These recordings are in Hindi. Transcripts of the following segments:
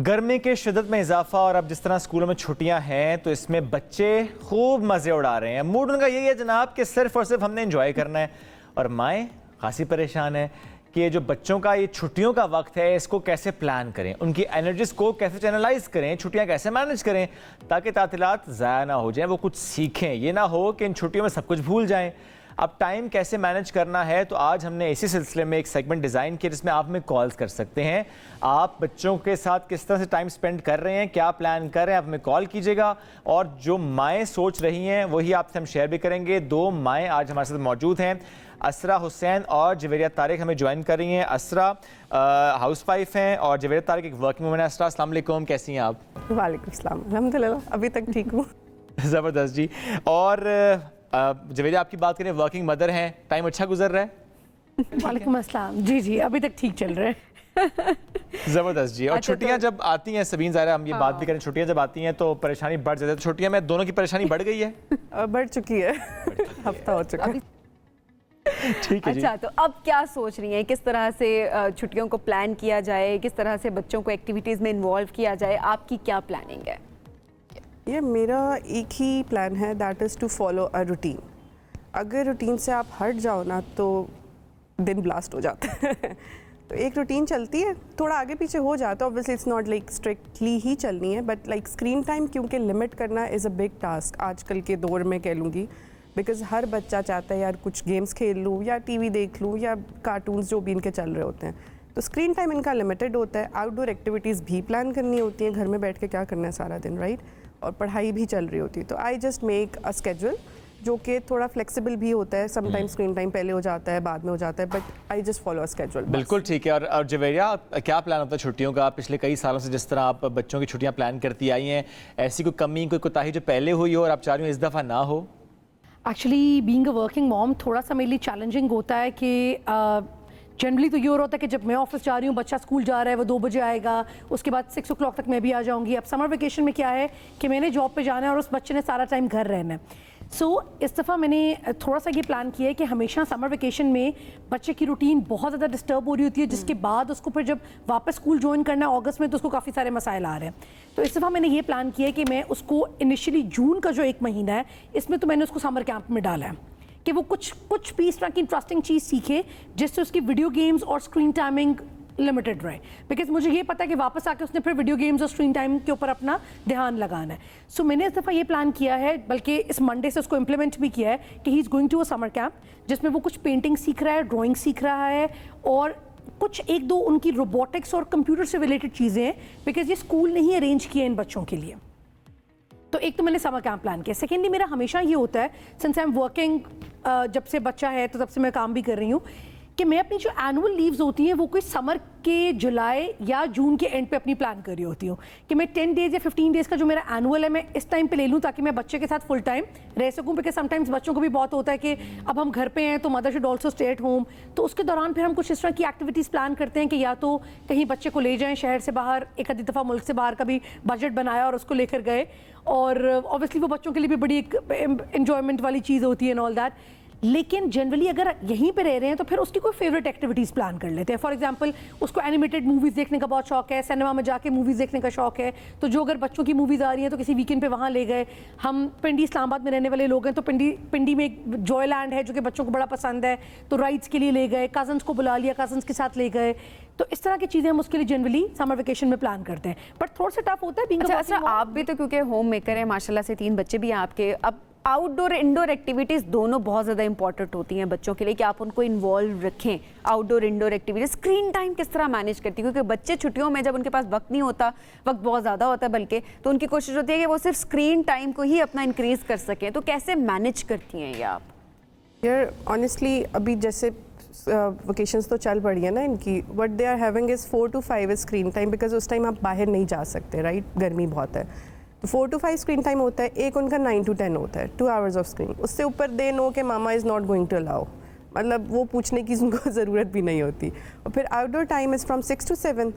गर्मी के शिद्दत में इजाफा और अब जिस तरह स्कूलों में छुट्टियां हैं तो इसमें बच्चे खूब मज़े उड़ा रहे हैं। मूड उनका यही है जनाब कि सिर्फ और सिर्फ हमने एंजॉय करना है, और माएँ खासी परेशान है कि ये जो बच्चों का ये छुट्टियों का वक्त है इसको कैसे प्लान करें, उनकी एनर्जीज को कैसे चैनलाइज करें, छुट्टियां कैसे मैनेज करें ताकि तातीलात ज़ाया ना हो जाएं, वो कुछ सीखें। ये ना हो कि इन छुट्टियों में सब कुछ भूल जाएं। अब टाइम कैसे मैनेज करना है, तो आज हमने इसी सिलसिले में एक सेगमेंट डिज़ाइन किया जिसमें आप हमें कॉल्स कर सकते हैं। आप बच्चों के साथ किस तरह से टाइम स्पेंड कर रहे हैं, क्या प्लान कर रहे हैं, आप हमें कॉल कीजिएगा। और जो माएँ सोच रही हैं वही आपसे हम शेयर भी करेंगे। दो माएँ आज हमारे साथ मौजूद हैं, असरा हुसैन और जवेरिया तारिक हमें ज्वाइन कर रही हैं। असरा हाउस वाइफ हैं और जवेरिया तारिक एक वर्किंग वूमन है। असरा अस्सलाम वालेकुम, कैसी हैं आप? वालेकुम सलाम, अल्हम्दुलिल्लाह अभी तक ठीक हूँ। ज़बरदस्त जी। और जवेरिया आपकी बात करें, वर्किंग मदर हैं, टाइम अच्छा गुजर रहा है? वालेकुम अस्सलाम। जी अभी तक ठीक चल रहा है। ज़बरदस्त जी। और अच्छा, छुट्टियां तो जब आती हैं सबीन, ज़ाहिर हम ये बात भी करें, छुट्टियां जब आती हैं तो परेशानी बढ़ जाती है। तो छुट्टियां में दोनों की परेशानी बढ़ गई है? बढ़ चुकी है, हफ्ता हो चुका है। ठीक है जी। अच्छा, तो अब क्या सोच रही हैं, किस तरह से छुट्टियों को प्लान किया जाए, किस तरह से बच्चों को एक्टिविटीज़ में इन्वॉल्व किया जाए, आपकी क्या प्लानिंग है? ये मेरा एक ही प्लान है, that is to follow a routine. अगर रूटीन से आप हट जाओ ना तो दिन ब्लास्ट हो जाता है। तो एक रूटीन चलती है, थोड़ा आगे पीछे हो जाता है, obviously it's not like strictly ही चलनी है, बट लाइक स्क्रीन टाइम क्योंकि लिमिट करना इज़ अ बिग टास्क आजकल के दौर में कह लूँगी। बिकॉज़ हर बच्चा चाहता है यार कुछ गेम्स खेल लूँ या टीवी देख लूँ या कार्टून्स जो भी इनके चल रहे होते हैं। तो स्क्रीन टाइम इनका लिमिटेड होता है। आउटडोर एक्टिविटीज़ भी प्लान करनी होती हैं, घर में बैठ के क्या करना है सारा दिन, राइट? और पढ़ाई भी चल रही होती है। तो I just make a schedule जो कि थोड़ा फ्लेक्सिबल भी होता है। समटाइम्स स्क्रीन टाइम पहले हो जाता है, बाद में हो जाता है, but I just follow a schedule. बिल्कुल ठीक है। और जवेरिया, क्या प्लान होता है छुट्टियों का? पिछले कई सालों से जिस तरह आप बच्चों की छुट्टियां प्लान करती आई हैं, ऐसी कोई कमी, कोई कोताही जो पहले हुई हो और आप चाह रही हो इस दफ़ा ना हो? Actually being a working mom थोड़ा सा मेरे लिए चैलेंजिंग होता है कि जनरली तो ये हो रहा होता है कि जब मैं ऑफिस जा रही हूँ, बच्चा स्कूल जा रहा है, वो 2 बजे आएगा, उसके बाद 6 o'clock तक मैं भी आ जाऊँगी। अब समर वेकेशन में क्या है कि मैंने जॉब पे जाना है और उस बच्चे ने सारा टाइम घर रहना है। सो इस दफ़ा मैंने थोड़ा सा ये प्लान किया है कि हमेशा समर वेकेशन में बच्चे की रूटीन बहुत ज़्यादा डिस्टर्ब हो रही होती है, जिसके बाद उसको फिर जब वापस स्कूल ज्वाइन करना है अगस्त में तो उसको काफ़ी सारे मसाइल आ रहे हैं। तो इस दफ़ा मैंने ये प्लान किया है कि मैं उसको इनिशियली जून का जो 1 महीना है इसमें तो मैंने उसको समर कैंप में डाला है कि वो कुछ भी इस तरह की इंटरेस्टिंग चीज़ सीखे जिससे उसकी वीडियो गेम्स और स्क्रीन टाइमिंग लिमिटेड रहे। बिकॉज मुझे ये पता है कि वापस आके उसने फिर वीडियो गेम्स और स्क्रीन टाइम के ऊपर अपना ध्यान लगाना है। सो मैंने इस दफ़ा ये प्लान किया है, बल्कि इस मंडे से उसको इम्प्लीमेंट भी किया है कि he is going to a summer camp जिसमें वो कुछ पेंटिंग सीख रहा है, ड्राइंग सीख रहा है और कुछ 1-2 उनकी रोबोटिक्स और कंप्यूटर से रिलेटेड चीज़ें हैं, बिकॉज ये स्कूल ने ही अरेंज किया इन बच्चों के लिए। तो एक तो मैंने समर कैंप प्लान किया। सेकेंडली मेरा हमेशा ये होता है, सिंस आई एम वर्किंग, जब से बच्चा है तो तब से मैं काम भी कर रही हूँ, कि मैं अपनी जो एनुअल लीव्स होती हैं वो कोई समर के जुलाई या जून के एंड पे अपनी प्लान कर रही होती हूँ कि मैं 10 डेज़ या 15 डेज़ का जो मेरा एनुअल है मैं इस टाइम पे ले लूँ ताकि मैं बच्चे के साथ फुल टाइम रह सकूँ। बिकॉज समटाइम्स बच्चों को भी बहुत होता है कि अब हम घर पे हैं तो mother should also stay at home. तो उसके दौरान फिर हम कुछ इस तरह की एक्टिविटीज़ प्लान करते हैं कि या तो कहीं बच्चे को ले जाएँ शहर से बाहर, एक आधी दफ़ा मुल्क से बाहर का भी बजट बनाया और उसको लेकर गए, और ऑब्वियसली वो बच्चों के लिए भी बड़ी एक एन्जॉयमेंट वाली चीज़ होती है एंड ऑल दैट। लेकिन जनरली अगर यहीं पे रह रहे हैं तो फिर उसकी कोई फेवरेट एक्टिविटीज़ प्लान कर लेते हैं। फॉर एग्जांपल उसको एनिमेटेड मूवीज़ देखने का बहुत शौक है, सिनेमा में जाके मूवीज़ देखने का शौक है, तो जो अगर बच्चों की मूवीज़ आ रही हैं तो किसी वीकेंड पे वहाँ ले गए। हम पिंडी इस्लामाबाद में रहने वाले लोग हैं तो पिंडी में एक जॉयलैंड है जो कि बच्चों को बड़ा पसंद है, तो राइड्स के लिए ले गए, कज़न्स को बुला लिया, कज़न्स के साथ ले गए। तो इस तरह की चीज़ें हम उसके लिए जनरली समर वेकेशन में प्लान करते हैं, बट थोड़ा सा टफ होता है। अच्छा, आप भी तो क्योंकि होम मेकर हैं माशाल्लाह से, 3 बच्चे भी हैं आपके, अब आउटडोर इंडोर एक्टिविटीज़ दोनों बहुत ज़्यादा इंपॉर्टेंट होती हैं बच्चों के लिए कि आप उनको इन्वॉल्व रखें। Outdoor indoor activities, screen time किस तरह मैनेज करती है? क्योंकि बच्चे छुट्टियों में जब उनके पास वक्त नहीं होता, वक्त बहुत ज़्यादा होता है बल्कि, तो उनकी कोशिश होती है कि वो सिर्फ स्क्रीन टाइम को ही अपना इंक्रीज़ कर सकें। तो कैसे मैनेज करती हैं ये आप? यार ऑनेस्टली अभी जैसे वकेशंस तो चल पड़ी है ना इनकी, what they are having is 4 to 5 screen time, because उस टाइम आप बाहर नहीं जा सकते, राइट? गर्मी बहुत है, तो 4 to 5 स्क्रीन टाइम होता है। एक उनका 9 to 10 होता है, 2 hours ऑफ स्क्रीन। उससे ऊपर दे नो कि मामा is not going to allow, मतलब वो पूछने की उनको ज़रूरत भी नहीं होती। और फिर outdoor time is from 6 to 7,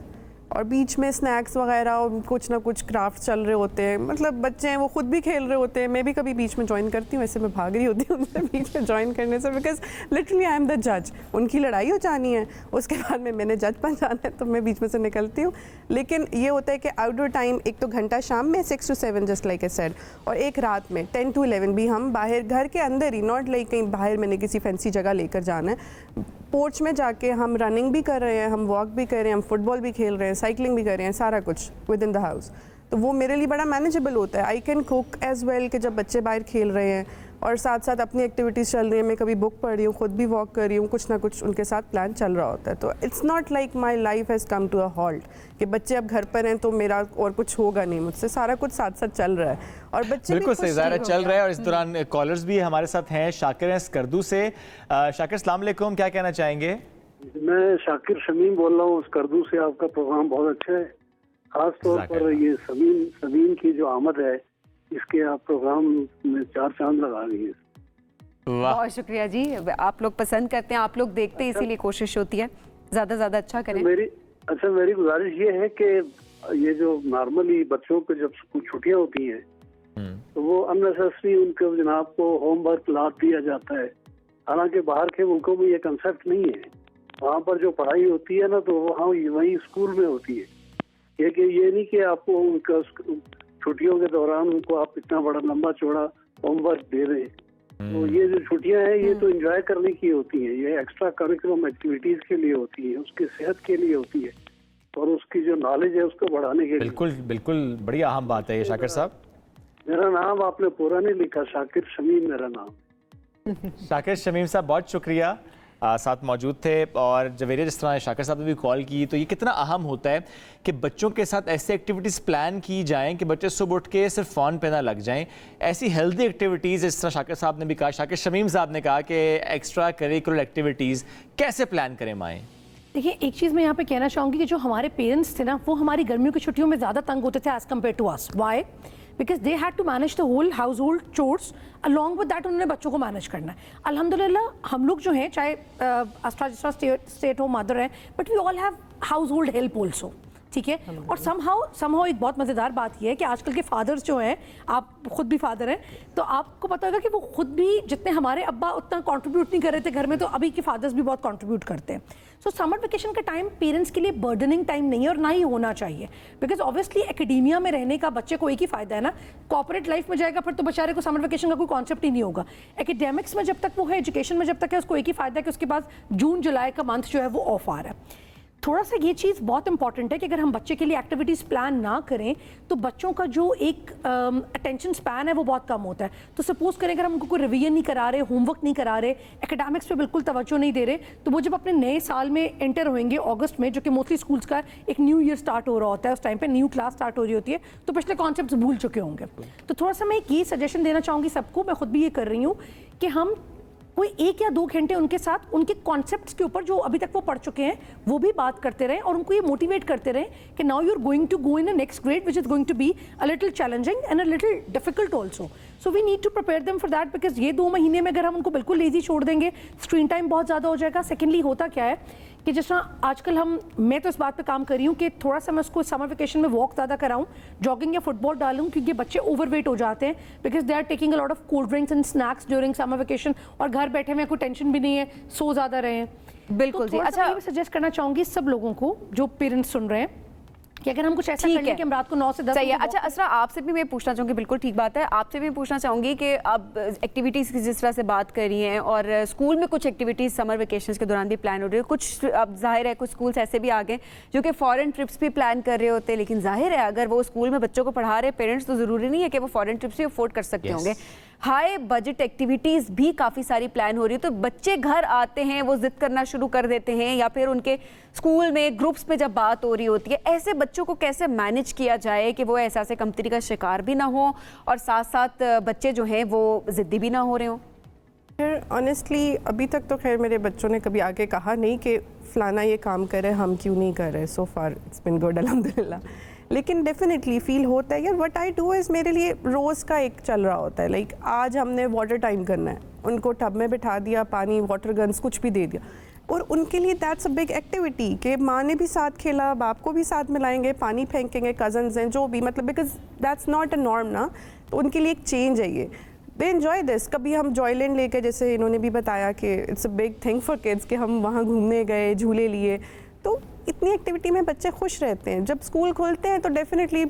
और बीच में स्नैक्स वगैरह और कुछ ना कुछ क्राफ्ट चल रहे होते हैं, मतलब बच्चे हैं वो खुद भी खेल रहे होते हैं, मैं भी कभी बीच में ज्वाइन करती हूँ, वैसे मैं भाग रही होती हूँ उनसे बीच में ज्वाइन करने से, because literally I am the जज। उनकी लड़ाई हो जानी है, उसके बाद में मैंने जज बन जाना है, तो मैं बीच में से निकलती हूँ। लेकिन ये होता है कि आउटडोर टाइम एक तो घंटा शाम में 6 to 7 just like I said, और एक रात में 10 to 11 भी हम बाहर घर के अंदर ही, नॉट लाइक कहीं बाहर मैंने किसी फैंसी जगह लेकर जाना है, पोर्च में जाके हम रनिंग भी कर रहे हैं, हम वॉक भी कर रहे हैं, हम फुटबॉल भी खेल रहे हैं, साइकिलिंग भी कर रहे हैं, सारा कुछ विद इन द हाउस। तो वो मेरे लिए बड़ा मैनेजेबल होता है। I can cook as well कि जब बच्चे बाहर खेल रहे हैं और साथ साथ अपनी एक्टिविटीज़ चल रही है, मैं कभी बुक पढ़ रही हूँ, खुद भी वॉक कर रही हूँ, कुछ ना कुछ उनके साथ प्लान चल रहा होता है। तो it's not like my life has come to a halt कि बच्चे अब घर पर हैं तो मेरा और कुछ होगा नहीं, मुझसे सारा कुछ साथ साथ चल रहा है और बच्चे बिल्कुल सही ज़ाहिर है चल रहा है। और इस दौरान कॉलर्स भी हमारे साथ हैं। शाकिर हैं स्कर्दू से। शाकिर अस्सलाम वालेकुम, क्या कहना चाहेंगे? मैं शाकिर शमीम बोल रहा हूँ स्कर्दू से। आपका प्रोग्राम बहुत अच्छा है, खास तौर पर ये समीम की जो आमद है, इसके आप प्रोग्राम में 4 चांद लगा रही है। बहुत शुक्रिया जी, आप लोग पसंद करते हैं, आप लोग देखते हैं, इसीलिए कोशिश होती है ज़्यादा ज़्यादा अच्छा करें। मेरी गुजारिश ये है कि ये जो नॉर्मली बच्चों को जब स्कूल छुट्टियां होती हैं तो वो अननेसेसरी उनको जनाब को होमवर्क लाद दिया जाता है, हालांकि बाहर के मुल्कों में ये कंसेप्ट नहीं है। वहाँ पर जो पढ़ाई होती है ना तो वहाँ वही स्कूल में होती है। ये नहीं कि आपको उनका छुट्टियों के दौरान उनको आप इतना बड़ा लंबा चौड़ा होमवर्क दे रहे हैं। तो ये जो छुट्टियां हैं ये तो एंजॉय करने की होती हैं, ये एक्स्ट्रा करिकुलम एक्टिविटीज के लिए होती है, उसकी सेहत के लिए होती है और उसकी जो नॉलेज है उसको बढ़ाने के लिए। बिल्कुल बिल्कुल, बड़ी अहम बात है ये शाकिर साहब। मेरा नाम आपने पूरा नहीं लिखा, शाकिर शमीम मेरा नाम। शाकिर शमीम साहब बहुत शुक्रिया, साथ मौजूद थे। और जवेरिया, जिस तरह शाकिर साहब ने भी कॉल की, तो ये कितना अहम होता है कि बच्चों के साथ ऐसे एक्टिविटीज़ प्लान की जाएं कि बच्चे सुबह उठ के सिर्फ फ़ोन पे ना लग जाएं। ऐसी हेल्दी एक्टिविटीज़, जिस तरह शाकिर साहब ने भी कहा, शाकिर शमीम साहब ने कहा कि एक्स्ट्रा करिकुलर एक्टिविटीज़ कैसे प्लान करें माएँ। देखिए, एक चीज़ मैं यहाँ पे कहना चाहूँगी कि जो हमारे पेरेंट्स थे ना, वो हमारी गर्मियों की छुट्टियों में ज़्यादा तंग होते थे as compare to us. Why? Because they had to manage the whole household chores, along with that उन्होंने बच्चों को मैनेज करना है। अल्हम्दुलिल्लाह हम लोग जो हैं, चाहे अस्ट्रा स्टेट हो, मदर है, but we all have household help also, ठीक है। और समहाउ एक बहुत मज़ेदार बात यह है कि आजकल के फादर्स जो हैं, आप खुद भी फादर हैं, तो आपको पता होगा कि वो खुद भी जितने हमारे अब्बा उतना कंट्रीब्यूट नहीं कर रहे थे घर में, तो अभी के फादर्स भी बहुत कंट्रीब्यूट करते हैं। सो समर वेकेशन का टाइम पेरेंट्स के लिए बर्डनिंग टाइम नहीं है और ना ही होना चाहिए, बिकॉज ऑब्वियसली एकेडेमिया में रहने का बच्चे को एक ही फ़ायदा है ना, कॉर्पोरेट लाइफ में जाएगा फिर तो बेचारे को समर वेकेशन का कोई कॉन्सेप्ट ही नहीं होगा। एकेडेमिक्स में जब तक वो है, एजुकेशन में जब तक है, उसको एक ही फ़ायदा है कि उसके पास जून जुलाई का मंथ जो है वो ऑफ आ रहा है। थोड़ा सा ये चीज़ बहुत इंपॉर्टेंट है कि अगर हम बच्चे के लिए एक्टिविटीज़ प्लान ना करें तो बच्चों का जो एक अटेंशन स्पैन है वो बहुत कम होता है। तो सपोज करें अगर हम उनको कोई रिवीजन नहीं करा रहे, होमवर्क नहीं करा रहे, एकेडमिक्स पे बिल्कुल तवज्जो नहीं दे रहे, तो वो जब अपने नए साल में एंटर होंगे अगस्त में, जो कि मोस्टली स्कूल्स का एक न्यू ईयर स्टार्ट हो रहा होता है, उस टाइम पे न्यू क्लास स्टार्ट हो रही होती है, तो पिछले कॉन्सेप्ट्स भूल चुके होंगे। तो थोड़ा सा मैं एक ये सजेशन देना चाहूँगी सबको, मैं खुद भी ये कर रही हूँ कि हम कोई 1 या 2 घंटे उनके साथ उनके कॉन्सेप्ट्स के ऊपर जो अभी तक वो पढ़ चुके हैं वो भी बात करते रहें और उनको ये मोटिवेट करते रहें कि now you are going to go in a next grade which is going to be a little challenging and a little difficult also. So we need to prepare them for that, because ये 2 महीने में अगर हम उनको बिल्कुल लेजी छोड़ देंगे, स्क्रीन टाइम बहुत ज़्यादा हो जाएगा। सेकेंडली होता क्या है कि जिस तरह आजकल मैं तो इस बात पे काम कर रही हूँ कि थोड़ा सा मैं उसको समर वेकेशन में वॉक ज़्यादा कराऊँ, जॉगिंग या फुटबॉल डालूँ, क्योंकि बच्चे ओवरवेट हो जाते हैं because they are taking a lot of cold drinks and snacks during summer vacation, और घर बैठे हुए कोई टेंशन भी नहीं है, सो ज़्यादा रहे हैं। बिल्कुल जी। अच्छा, मैं सजेस्ट करना चाहूँगी सब लोगों को जो पेरेंट्स सुन रहे हैं कि अगर हम कुछ ऐसा कर लें कि हम रात को 9 से 10 सही है। अच्छा असरा, आपसे भी मैं पूछना चाहूँगी, बिल्कुल ठीक बात है, आपसे भी पूछना चाहूँगी कि अब एक्टिविटीज़ की जिस तरह से बात कर रही हैं और स्कूल में कुछ एक्टिविटीज़ समर वेकेशंस के दौरान भी प्लान हो रही है, कुछ अब जाहिर है कुछ स्कूल्स ऐसे भी आ गए जो कि फॉरेन ट्रिप्स भी प्लान कर रहे होते हैं, लेकिन जाहिर है अगर वो स्कूल में बच्चों को पढ़ा रहे पेरेंट्स, तो ज़रूरी नहीं है कि वो फॉरेन ट्रिप्स भी अफोर्ड कर सकते होंगे। हाई बजट एक्टिविटीज़ भी काफ़ी सारी प्लान हो रही है, तो बच्चे घर आते हैं, वो जिद करना शुरू कर देते हैं, या फिर उनके स्कूल में ग्रुप्स में जब बात हो रही होती है, ऐसे बच्चों को कैसे मैनेज किया जाए कि वो एहसास कमतरी का शिकार भी ना हो और साथ साथ बच्चे जो हैं वो ज़िद्दी भी ना हो रहे हों? खैर ऑनेस्टली अभी तक तो खैर मेरे बच्चों ने कभी आके कहा नहीं कि फ़लाना ये काम करे, हम क्यों नहीं कर रहे। सो फार इट्स बिन गुड अल्हम्दुलिल्लाह। लेकिन डेफिनेटली फील होता है यार, व्हाट आई डू इज़ मेरे लिए रोज़ का एक चल रहा होता है। लाइक आज हमने वाटर टाइम करना है, उनको टब में बिठा दिया, पानी, वाटर गन्स कुछ भी दे दिया। और उनके लिए दैट्स अ बिग एक्टिविटी कि माँ ने भी साथ खेला, बाप को भी साथ मिलाएंगे, पानी फेंकेंगे, कजन्स हैं जो भी, मतलब because that's not a norm ना, तो उनके लिए एक चेंज है ये। They enjoy this. कभी हम जॉयलैंड लेके, जैसे इन्होंने भी बताया कि it's a big thing for kids कि हम वहाँ घूमने गए, झूले लिए, तो इतनी एक्टिविटी में बच्चे खुश रहते हैं। जब स्कूल खोलते हैं तो डेफिनेटली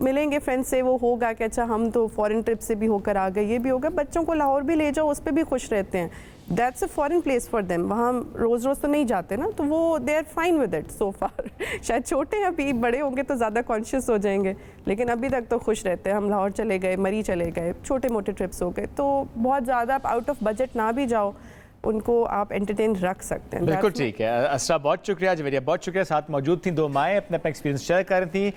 मिलेंगे फ्रेंड्स से, वो होगा कि अच्छा हम तो फॉरेन ट्रिप से भी होकर आ गए, ये भी होगा। बच्चों को लाहौर भी ले जाओ, उस पर भी खुश रहते हैं। That's a foreign place for them, वहाँ रोज़ रोज़ तो नहीं जाते ना, तो वो they are fine with it so far. शायद छोटे हैं अभी, बड़े होंगे तो ज़्यादा कॉन्शियस हो जाएंगे, लेकिन अभी तक तो खुश रहते हैं। हम लाहौर चले गए, मरी चले गए, छोटे मोटे ट्रिप्स हो गए, तो बहुत ज़्यादा आप आउट ऑफ बजट ना भी जाओ, उनको आप एंटरटेन रख सकते हैं। बिल्कुल ठीक है। असरा बहुत शुक्रिया, जवेरिया बहुत शुक्रिया, साथ मौजूद थी दो माएँ, अपने अपना एक्सपीरियंस शेयर कर रही थी।